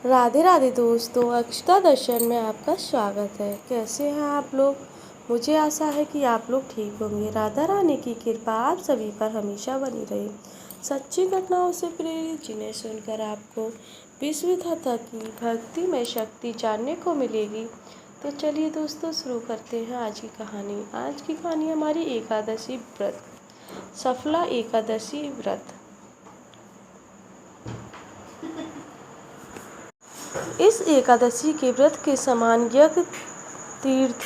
राधे राधे दोस्तों, अक्षता दर्शन में आपका स्वागत है। कैसे हैं आप लोग? मुझे आशा है कि आप लोग ठीक होंगे। राधा रानी की कृपा आप सभी पर हमेशा बनी रहे। सच्ची घटनाओं से प्रेरित जिन्हें सुनकर आपको विश्वविधता की भक्ति में शक्ति जानने को मिलेगी। तो चलिए दोस्तों, शुरू करते हैं आज की कहानी। आज की कहानी हमारी एकादशी व्रत, सफला एकादशी व्रत। इस एकादशी के व्रत के समान यज्ञ, तीर्थ,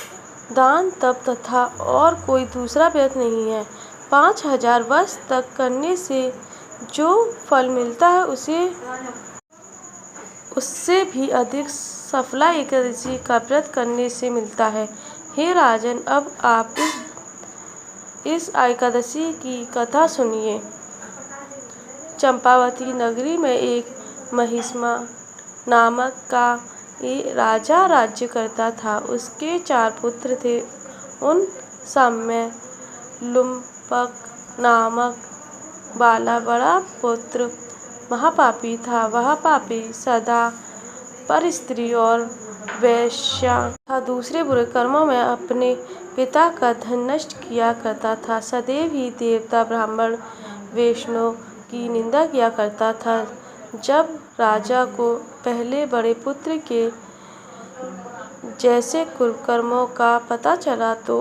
दान, तप तथा और कोई दूसरा व्रत नहीं है। 5000 वर्ष तक करने से जो फल मिलता है उससे भी अधिक सफला एकादशी का व्रत करने से मिलता है। हे राजन, अब आप इस एकादशी की कथा सुनिए। चंपावती नगरी में एक महिष्मा नामक का राजा राज्य करता था। उसके 4 पुत्र थे। उन सब में लुम्पक नामक वाला बड़ा पुत्र महापापी था। वह पापी सदा पर स्त्री और वेश्या तथा दूसरे बुरे कर्मों में अपने पिता का धन नष्ट किया करता था। सदैव ही देवता, ब्राह्मण, वैष्णव की निंदा किया करता था। जब राजा को पहले बड़े पुत्र के जैसे कुकर्मों का पता चला तो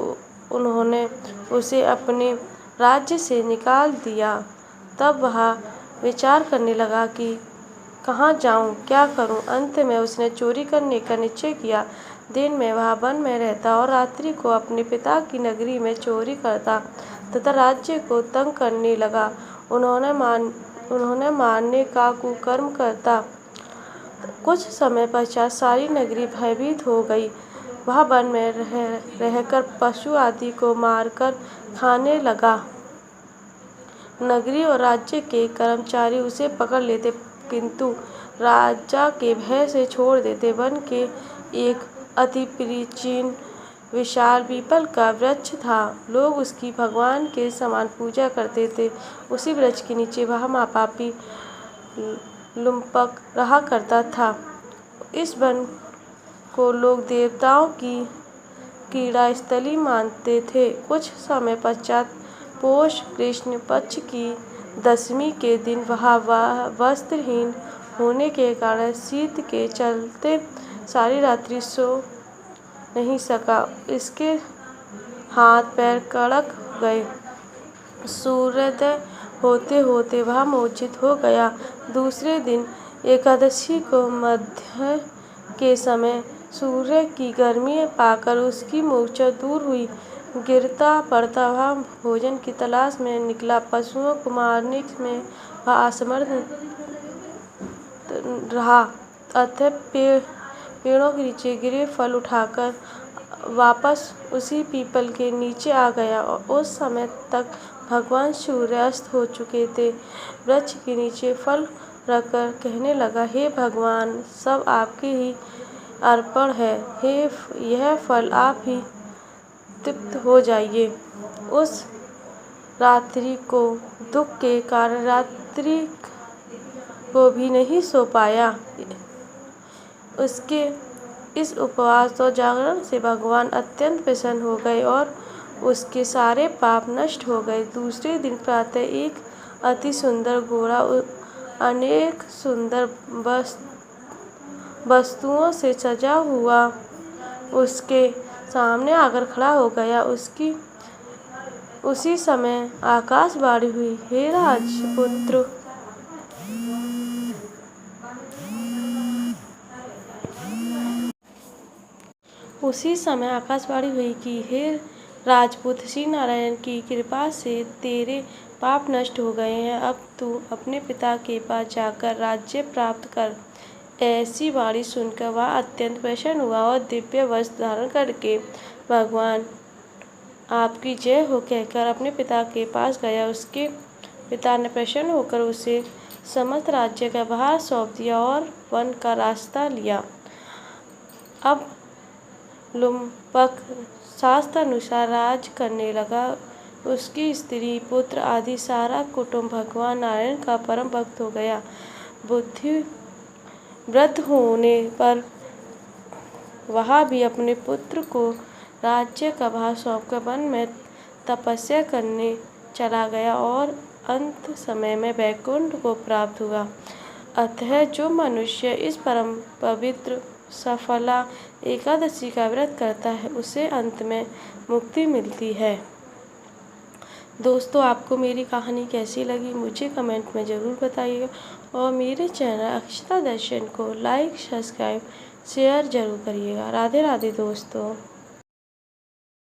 उन्होंने उसे अपने राज्य से निकाल दिया। तब वह विचार करने लगा कि कहाँ जाऊँ, क्या करूँ। अंत में उसने चोरी करने का निश्चय किया। दिन में वह वन में रहता और रात्रि को अपने पिता की नगरी में चोरी करता तथा राज्य को तंग करने लगा। उन्होंने मारने का कुकर्म करता। कुछ समय पश्चात सारी नगरी भयभीत हो गई। वह वन में रहकर पशु आदि को मारकर खाने लगा। नगरी और राज्य के कर्मचारी उसे पकड़ लेते किंतु राजा के भय से छोड़ देते। वन के एक अति प्राचीन विशाल पीपल का वृक्ष था। लोग उसकी भगवान के समान पूजा करते थे। उसी वृक्ष के नीचे वह महापापी लुम्पक रहा करता था। इस वन को लोग देवताओं की क्रीड़ा स्थली मानते थे। कुछ समय पश्चात पौष कृष्ण पक्ष की दशमी के दिन वह वस्त्रहीन होने के कारण शीत के चलते सारी रात्रि सो नहीं सका। इसके हाथ पैर कड़क गए। सूर्योदय होते होते वह मूर्छित हो गया। दूसरे दिन एकादशी को मध्य के समय सूर्य की गर्मी पाकर उसकी मूर्छा दूर हुई। गिरता पड़ता वह भोजन की तलाश में निकला। पशुओं को मारने में वह असमर्थ रहा अतः पेड़ों के नीचे गिरे फल उठाकर वापस उसी पीपल के नीचे आ गया। उस समय तक भगवान सूर्य अस्त हो चुके थे। वृक्ष के नीचे फल रखकर कहने लगा, हे भगवान, सब आपके ही अर्पण है। यह फल आप ही तृप्त हो जाइए। उस रात्रि को दुख के कारण रात्रि को भी नहीं सो पाया। उसके इस उपवास और जागरण से भगवान अत्यंत प्रसन्न हो गए और उसके सारे पाप नष्ट हो गए। दूसरे दिन प्रातः एक अति सुंदर घोड़ा अनेक सुंदर वस्तुओं से सजा हुआ उसके सामने आकर खड़ा हो गया। उसी समय आकाशवाणी हुई, हे राजपुत्र, कि हे राजपुत्र, श्री नारायण की कृपा से तेरे पाप नष्ट हो गए हैं। अब तू अपने पिता के पास जाकर राज्य प्राप्त कर। ऐसी वाणी सुनकर वह अत्यंत प्रसन्न हुआ और दिव्य वस्त्र धारण करके भगवान आपकी जय हो कहकर अपने पिता के पास गया। उसके पिता ने प्रसन्न होकर उसे समस्त राज्य का भार सौंप दिया और वन का रास्ता लिया। अब लुम्पक शास्त्रानुसार राज करने लगा। उसकी स्त्री, पुत्र आदि सारा कुटुंब भगवान नारायण का परम भक्त हो गया। वृद्ध होने पर वह भी अपने पुत्र को राज्य का भार सौंपकर वन में तपस्या करने चला गया और अंत समय में वैकुंठ को प्राप्त हुआ। अतः जो मनुष्य इस परम पवित्र सफला एकादशी का व्रत करता है उसे अंत में मुक्ति मिलती है। दोस्तों, आपको मेरी कहानी कैसी लगी मुझे कमेंट में ज़रूर बताइएगा और मेरे चैनल अक्षता दर्शन को लाइक, सब्सक्राइब, शेयर जरूर करिएगा। राधे राधे दोस्तों।